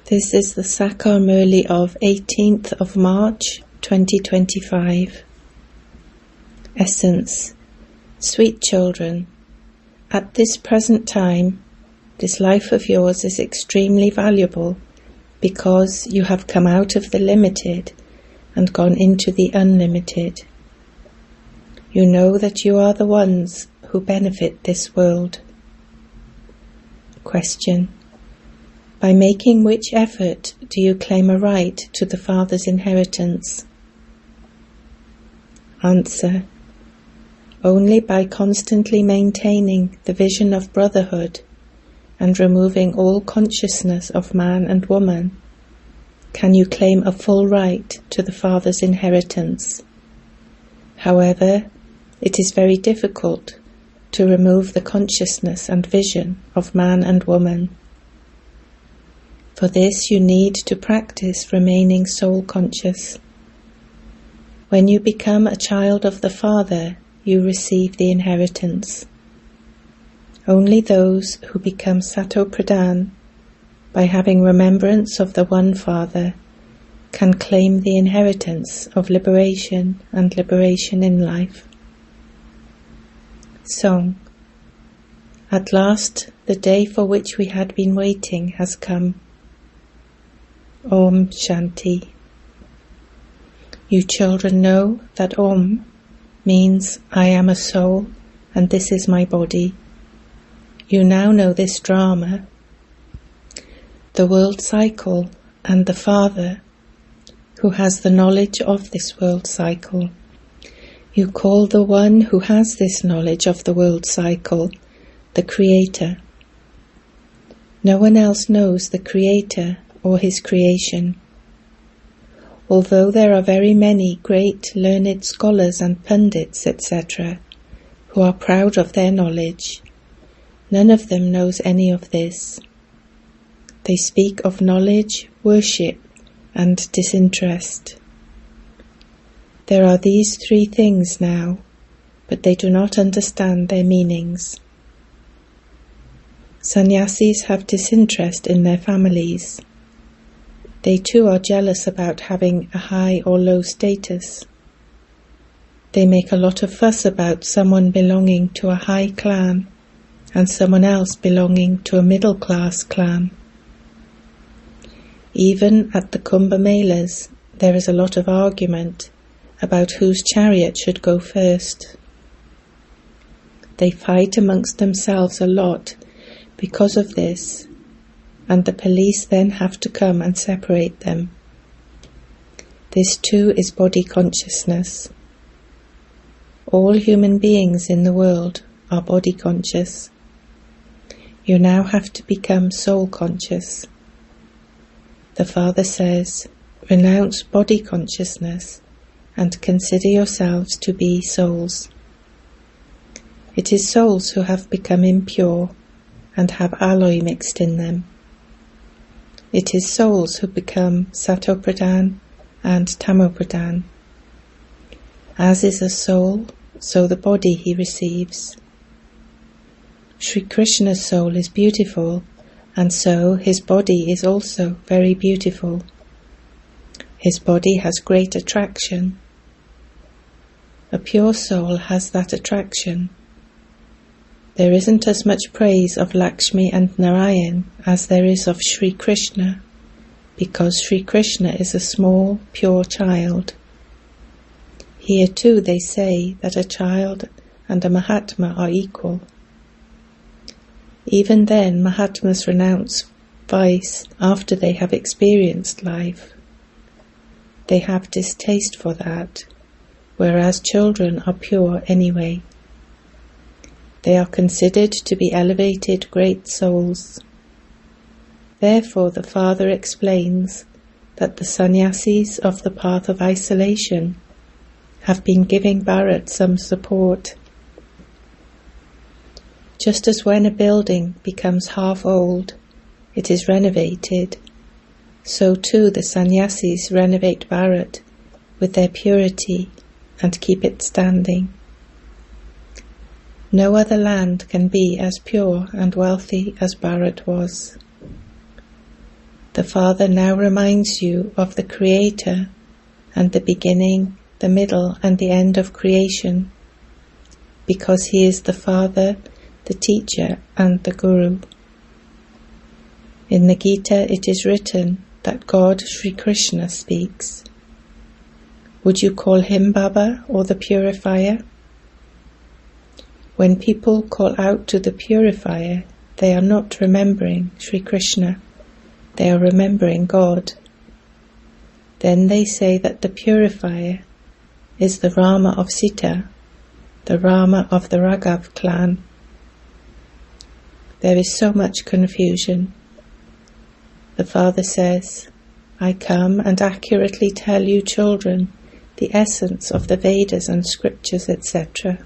This is the Sakar Murli of 18th of March 2025. Essence. Sweet children, at this present time, this life of yours is extremely valuable because you have come out of the limited and gone into the unlimited. You know that you are the ones who benefit this world. Question. By making which effort do you claim a right to the Father's inheritance? Answer. Only by constantly maintaining the vision of brotherhood and removing all consciousness of man and woman can you claim a full right to the Father's inheritance. However, it is very difficult to remove the consciousness and vision of man and woman. For this you need to practice remaining soul conscious. When you become a child of the Father, you receive the inheritance. Only those who become Sato Pradhan, by having remembrance of the One Father, can claim the inheritance of liberation and liberation in life. Song. At last, the day for which we had been waiting has come. Om Shanti. You children know that Om means I am a soul and this is my body. You now know this drama, the world cycle and the Father who has the knowledge of this world cycle. You call the one who has this knowledge of the world cycle the Creator. No one else knows the Creator or his creation. Although there are very many great learned scholars and pundits, etc., who are proud of their knowledge, none of them knows any of this. They speak of knowledge, worship, and disinterest. There are these three things now, but they do not understand their meanings. Sannyasis have disinterest in their families. They too are jealous about having a high or low status. They make a lot of fuss about someone belonging to a high clan and someone else belonging to a middle class clan. Even at the Kumbh Melas, there is a lot of argument about whose chariot should go first. They fight amongst themselves a lot because of this, and the police then have to come and separate them. This too is body consciousness. All human beings in the world are body conscious. You now have to become soul conscious. The Father says, renounce body consciousness and consider yourselves to be souls. It is souls who have become impure and have alloy mixed in them. It is souls who become Sato Pradhan and Tamo Pradhan. As is a soul, so the body he receives. Sri Krishna's soul is beautiful, and so his body is also very beautiful. His body has great attraction. A pure soul has that attraction. There isn't as much praise of Lakshmi and Narayan as there is of Sri Krishna, because Sri Krishna is a small, pure child. Here too they say that a child and a Mahatma are equal. Even then Mahatmas renounce vice after they have experienced life. They have distaste for that, whereas children are pure anyway. They are considered to be elevated great souls. Therefore the Father explains that the sannyasis of the path of isolation have been giving Bharat some support. Just as when a building becomes half old, it is renovated, so too the sannyasis renovate Bharat with their purity and keep it standing. No other land can be as pure and wealthy as Bharat was. The Father now reminds you of the Creator and the beginning, the middle and the end of creation, because He is the Father, the Teacher and the Guru. In the Gita it is written that God, Sri Krishna, speaks. Would you call Him Baba or the Purifier? When people call out to the Purifier, they are not remembering Sri Krishna, they are remembering God. Then they say that the Purifier is the Rama of Sita, the Rama of the Raghav clan. There is so much confusion. The Father says, I come and accurately tell you children the essence of the Vedas and scriptures, etc.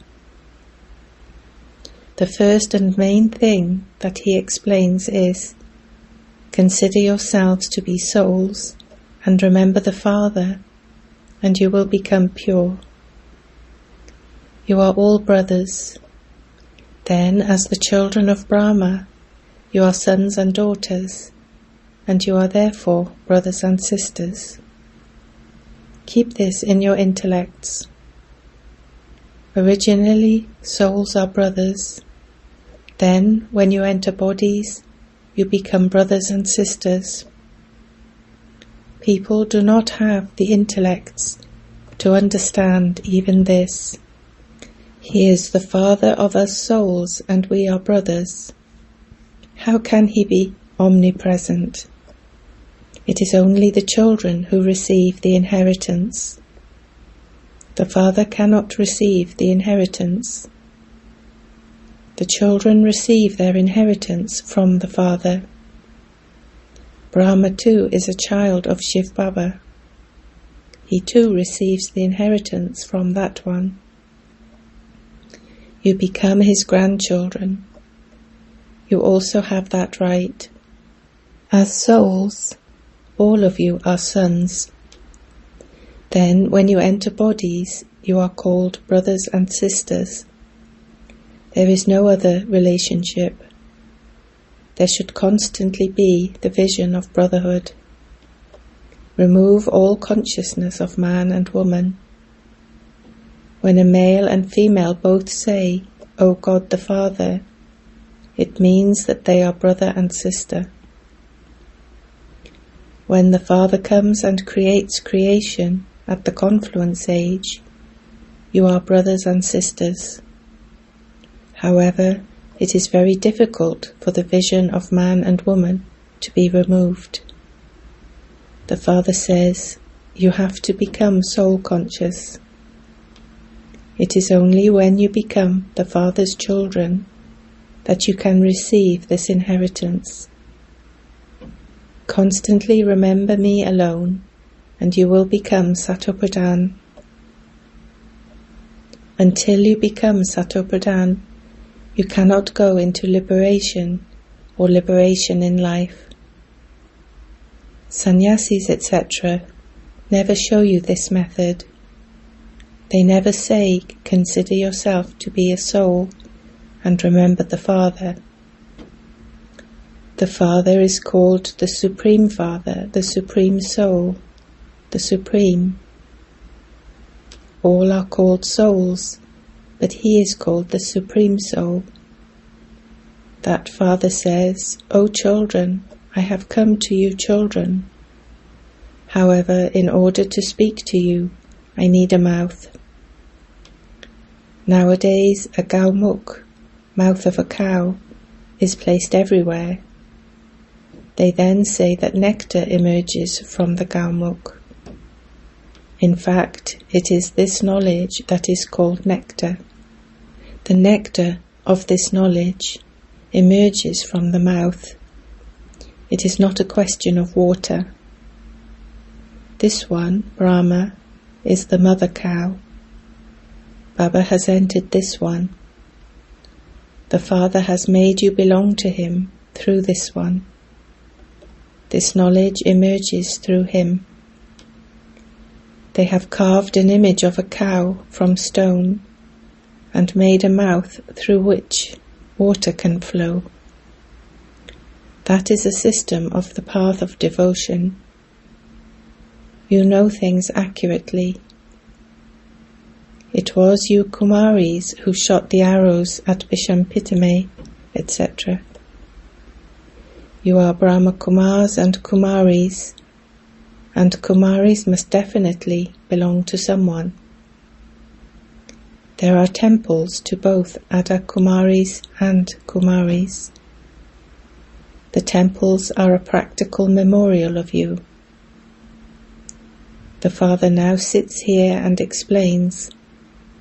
The first and main thing that He explains is, consider yourselves to be souls and remember the Father, and you will become pure. You are all brothers. Then, as the children of Brahma, you are sons and daughters, and you are therefore brothers and sisters. Keep this in your intellects. Originally, souls are brothers. Then, when you enter bodies, you become brothers and sisters. People do not have the intellects to understand even this. He is the Father of us souls and we are brothers. How can He be omnipresent? It is only the children who receive the inheritance. The Father cannot receive the inheritance. The children receive their inheritance from the Father. Brahma too is a child of Shiv Baba. He too receives the inheritance from that one. You become his grandchildren. You also have that right. As souls, all of you are sons. Then, when you enter bodies, you are called brothers and sisters. There is no other relationship. There should constantly be the vision of brotherhood. Remove all consciousness of man and woman. When a male and female both say, O God the Father, it means that they are brother and sister. When the Father comes and creates creation at the confluence age, you are brothers and sisters. However, it is very difficult for the vision of man and woman to be removed. The Father says, you have to become soul conscious. It is only when you become the Father's children that you can receive this inheritance. Constantly remember me alone, and you will become Satopradhan. Until you become Satopradhan, you cannot go into liberation or liberation in life. Sannyasis, etc., never show you this method. They never say, consider yourself to be a soul and remember the Father. The Father is called the Supreme Father, the Supreme Soul, the Supreme. All are called souls, but He is called the Supreme Soul. That Father says, O children, I have come to you children. However, in order to speak to you, I need a mouth. Nowadays, a gaumukh, mouth of a cow, is placed everywhere. They then say that nectar emerges from the gaumukh. In fact, it is this knowledge that is called nectar. The nectar of this knowledge emerges from the mouth. It is not a question of water. This one, Brahma, is the mother cow. Baba has entered this one. The Father has made you belong to Him through this one. This knowledge emerges through Him. They have carved an image of a cow from stone and made a mouth through which water can flow. That is a system of the path of devotion. You know things accurately. It was you Kumaris who shot the arrows at Vishampitame, etc. You are Brahma Kumars and Kumaris must definitely belong to someone. There are temples to both Ada Kumaris and Kumaris. The temples are a practical memorial of you. The Father now sits here and explains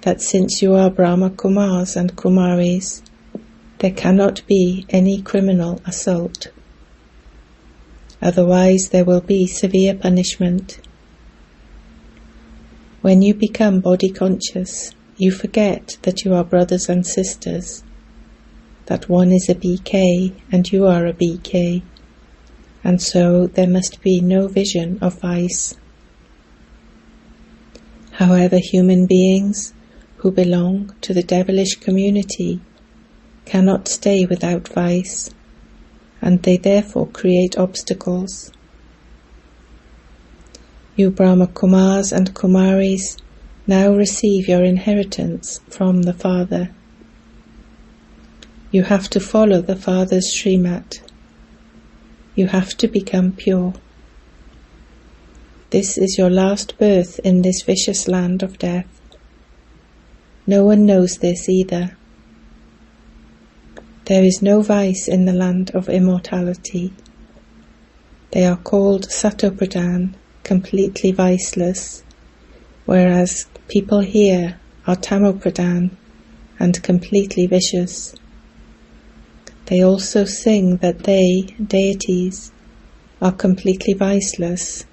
that since you are Brahma Kumars and Kumaris, there cannot be any criminal assault. Otherwise there will be severe punishment. When you become body conscious, you forget that you are brothers and sisters, that one is a BK and you are a BK, and so there must be no vision of vice. However, human beings who belong to the devilish community cannot stay without vice, and they therefore create obstacles. You Brahma Kumars and Kumaris now receive your inheritance from the Father. You have to follow the Father's Srimat. You have to become pure. This is your last birth in this vicious land of death. No one knows this either. There is no vice in the land of immortality. They are called Satopradhan, completely viceless, whereas people here are Tamopradhan and completely vicious. They also sing that they, deities, are completely viceless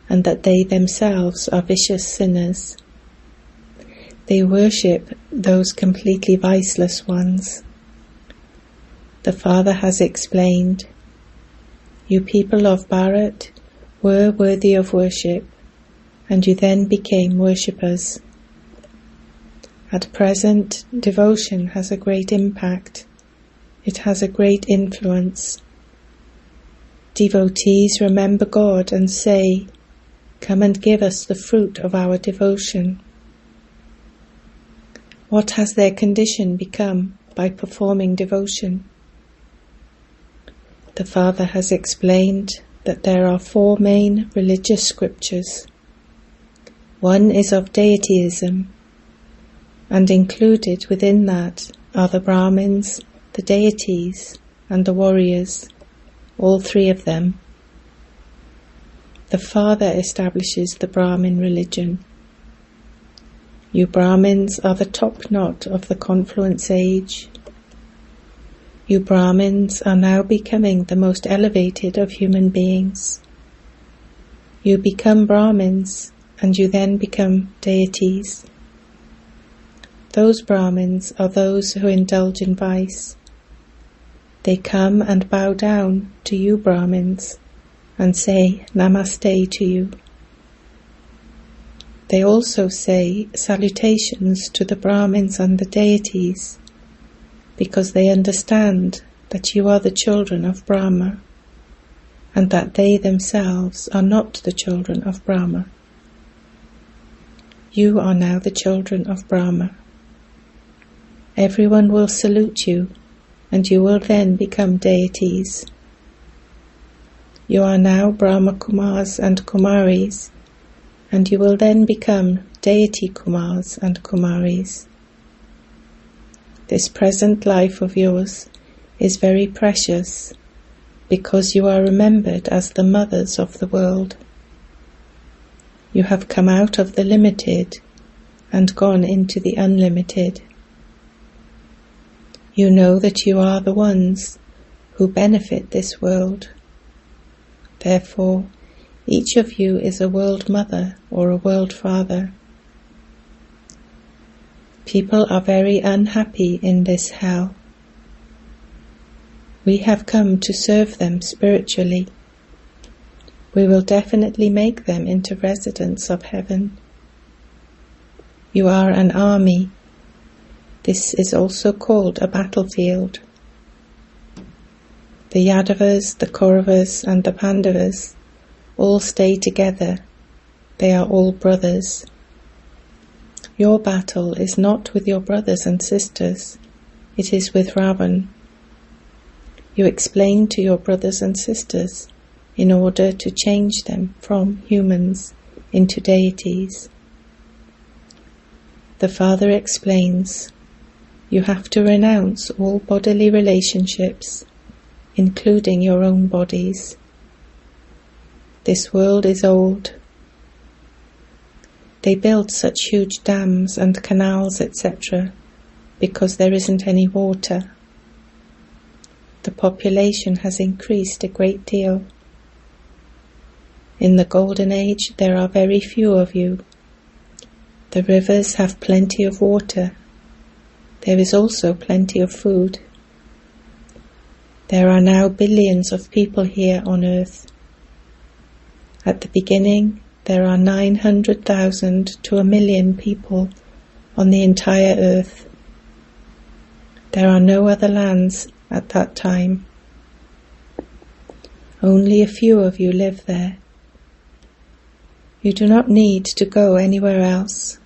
and that they themselves are vicious sinners. They worship those completely viceless ones. The Father has explained, you people of Bharat were worthy of worship, and you then became worshippers. At present, devotion has a great impact. It has a great influence. Devotees remember God and say, "Come and give us the fruit of our devotion." What has their condition become by performing devotion? The Father has explained that there are 4 main religious scriptures. One is of deityism, and included within that are the Brahmins, the deities, and the warriors, all 3 of them. The Father establishes the Brahmin religion. You Brahmins are the top knot of the confluence age. You Brahmins are now becoming the most elevated of human beings. You become Brahmins, and you then become deities. Those Brahmins are those who indulge in vice. They come and bow down to you Brahmins and say Namaste to you. They also say salutations to the Brahmins and the deities, because they understand that you are the children of Brahma, and that they themselves are not the children of Brahma. You are now the children of Brahma. Everyone will salute you, and you will then become deities. You are now Brahma Kumars and Kumaris, and you will then become deity Kumars and Kumaris. This present life of yours is very precious, because you are remembered as the mothers of the world. You have come out of the limited and gone into the unlimited. You know that you are the ones who benefit this world. Therefore, each of you is a world mother or a world father. People are very unhappy in this hell. We have come to serve them spiritually. We will definitely make them into residents of heaven. You are an army. This is also called a battlefield. The Yadavas, the Kauravas and the Pandavas all stay together. They are all brothers. Your battle is not with your brothers and sisters, it is with Ravan. You explain to your brothers and sisters in order to change them from humans into deities. The Father explains, you have to renounce all bodily relationships, including your own bodies. This world is old. They build such huge dams and canals, etc., because there isn't any water. The population has increased a great deal. In the Golden Age, there are very few of you. The rivers have plenty of water. There is also plenty of food. There are now billions of people here on earth. At the beginning, there are 900,000 to 1,000,000 people on the entire earth. There are no other lands at that time. Only a few of you live there. You do not need to go anywhere else.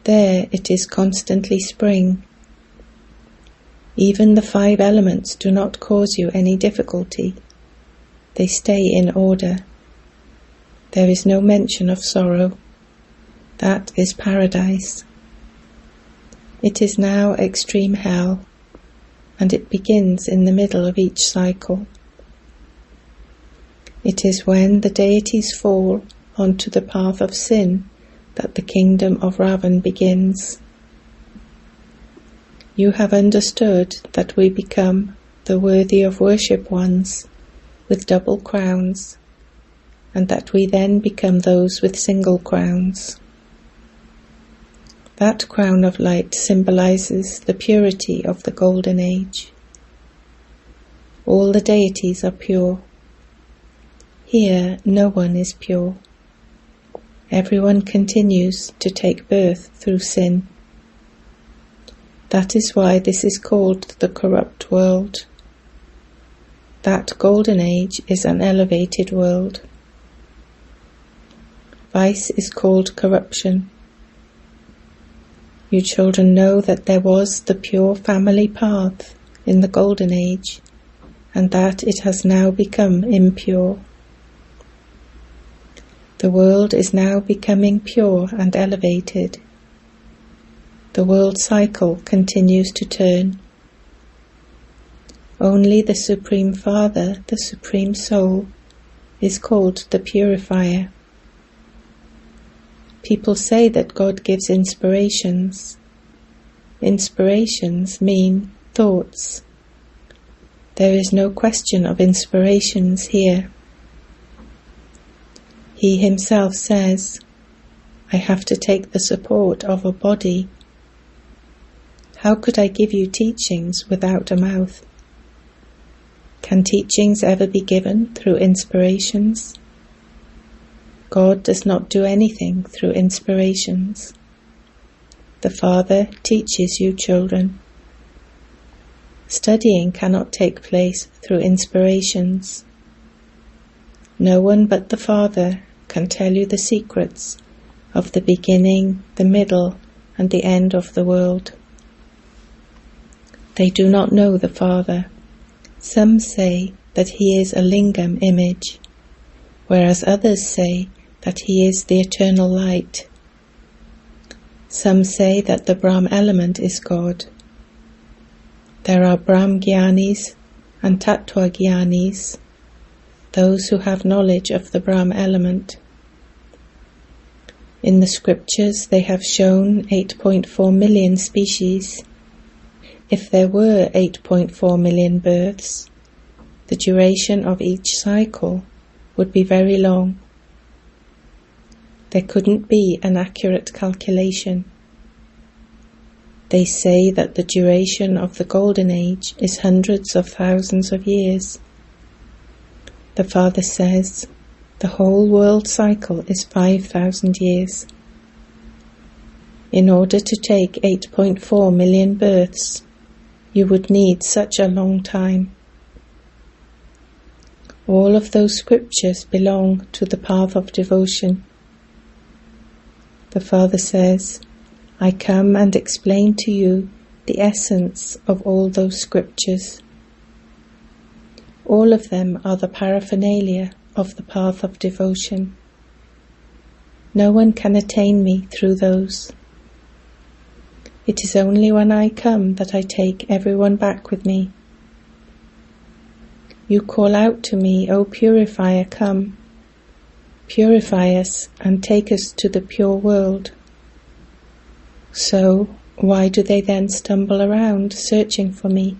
There it is constantly spring. Even the 5 elements do not cause you any difficulty. They stay in order. There is no mention of sorrow. That is paradise. It is now extreme hell, and it begins in the middle of each cycle. It is when the deities fall onto the path of sin that the kingdom of Ravan begins. You have understood that we become the worthy of worship ones with double crowns, and that we then become those with single crowns. That crown of light symbolizes the purity of the Golden Age. All the deities are pure. Here no one is pure. Everyone continues to take birth through sin. That is why this is called the corrupt world. That Golden Age is an elevated world. Vice is called corruption. You children know that there was the pure family path in the Golden Age, and that it has now become impure. The world is now becoming pure and elevated. The world cycle continues to turn. Only the Supreme Father, the Supreme Soul, is called the Purifier. People say that God gives inspirations. Inspirations mean thoughts. There is no question of inspirations here. He himself says, I have to take the support of a body. How could I give you teachings without a mouth? Can teachings ever be given through inspirations? God does not do anything through inspirations. The Father teaches you children. Studying cannot take place through inspirations. No one but the Father can tell you the secrets of the beginning, the middle, and the end of the world. They do not know the Father. Some say that he is a lingam image, whereas others say that he is the eternal light. Some say that the Brahm element is God. There are Brahm Gyanis and Tattva Gyanis, those who have knowledge of the Brahm element. In the scriptures they have shown 8.4 million species. If there were 8.4 million births, the duration of each cycle would be very long. There couldn't be an accurate calculation. They say that the duration of the Golden Age is hundreds of thousands of years. The Father says, the whole world cycle is 5,000 years. In order to take 8.4 million births, you would need such a long time. All of those scriptures belong to the path of devotion. The Father says, I come and explain to you the essence of all those scriptures. All of them are the paraphernalia of the path of devotion. No one can attain me through those. It is only when I come that I take everyone back with me. You call out to me, O Purifier, come. Purify us and take us to the pure world. So, why do they then stumble around searching for me?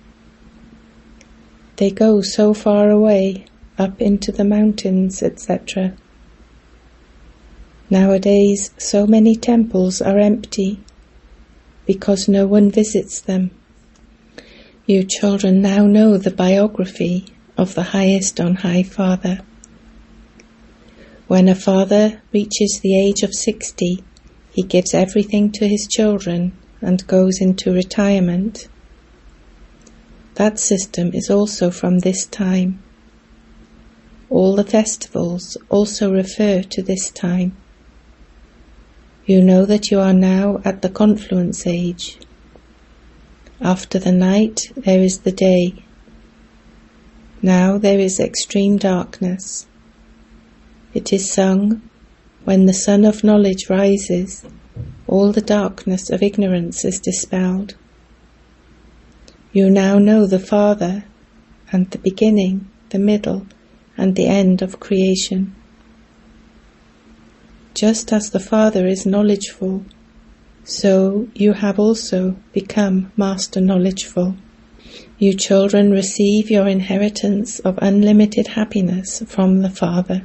They go so far away, up into the mountains, etc. Nowadays, so many temples are empty because no one visits them. You children now know the biography of the highest on high Father. When a father reaches the age of 60, he gives everything to his children and goes into retirement. That system is also from this time. All the festivals also refer to this time. You know that you are now at the confluence age. After the night there is the day. Now there is extreme darkness. It is sung, when the sun of knowledge rises, all the darkness of ignorance is dispelled. You now know the Father, and the beginning, the middle, and the end of creation. Just as the Father is knowledgeful, so you have also become Master Knowledgeful. You children receive your inheritance of unlimited happiness from the Father.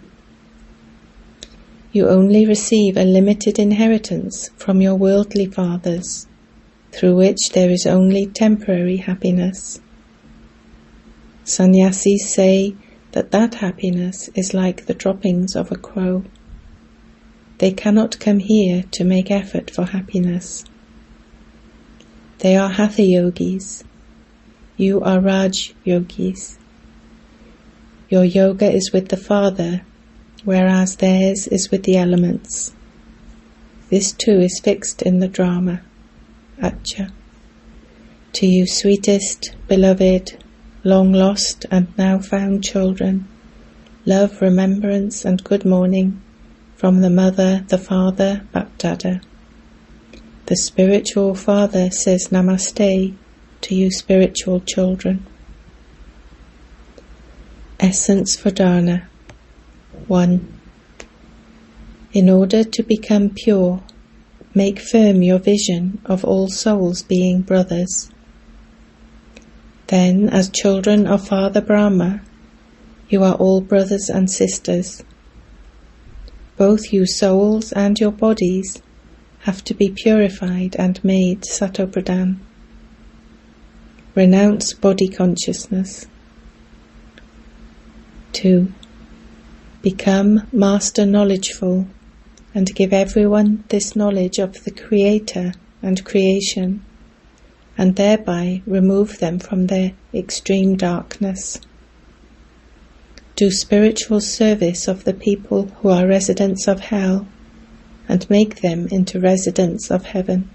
You only receive a limited inheritance from your worldly fathers, through which there is only temporary happiness. Sannyasis say that happiness is like the droppings of a crow. They cannot come here to make effort for happiness. They are Hatha yogis. You are Raj yogis. Your yoga is with the Father, whereas theirs is with the elements. This too is fixed in the drama. Acha. To you sweetest, beloved, long lost and now found children, love, remembrance and good morning from the Mother, the Father, Bapdada. The spiritual Father says Namaste to you spiritual children. Essence for Dharna. 1. In order to become pure, make firm your vision of all souls being brothers. Then, as children of Father Brahma, you are all brothers and sisters. Both you souls and your bodies have to be purified and made Satopradhan. Renounce body consciousness. 2. Become Master Knowledgeful and give everyone this knowledge of the Creator and creation, and thereby remove them from their extreme darkness. Do spiritual service of the people who are residents of hell and make them into residents of heaven.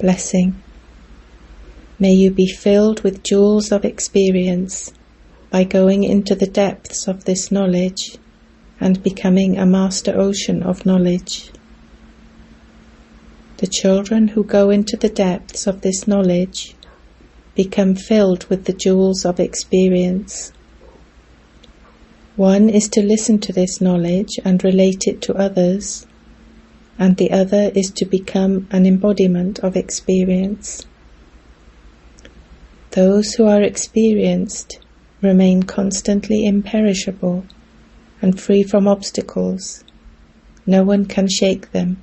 Blessing. May you be filled with jewels of experience by going into the depths of this knowledge and becoming a master ocean of knowledge. The children who go into the depths of this knowledge become filled with the jewels of experience. One is to listen to this knowledge and relate it to others, and the other is to become an embodiment of experience. Those who are experienced remain constantly imperishable and free from obstacles. No one can shake them.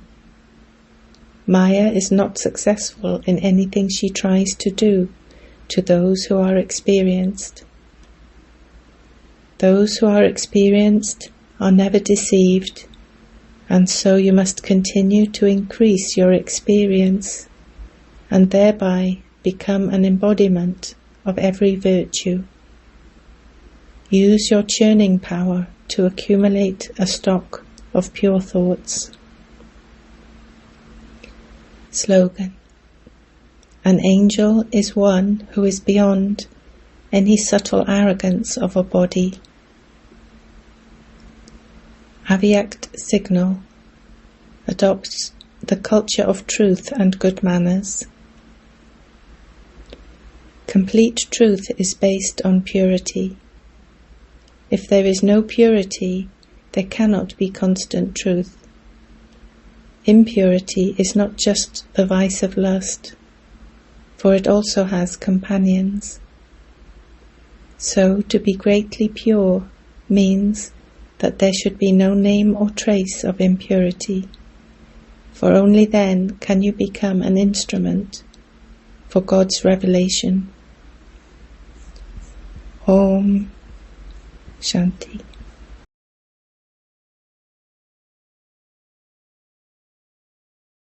Maya is not successful in anything she tries to do to those who are experienced. Those who are experienced are never deceived, and so you must continue to increase your experience and thereby become an embodiment of every virtue. Use your churning power to accumulate a stock of pure thoughts. Slogan: An angel is one who is beyond any subtle arrogance of a body. Avyakt signal: adopts the culture of truth and good manners. Complete truth is based on purity. If there is no purity, there cannot be constant truth. Impurity is not just the vice of lust, for it also has companions. So, to be greatly pure means that there should be no name or trace of impurity, for only then can you become an instrument for God's revelation. Om Shanti.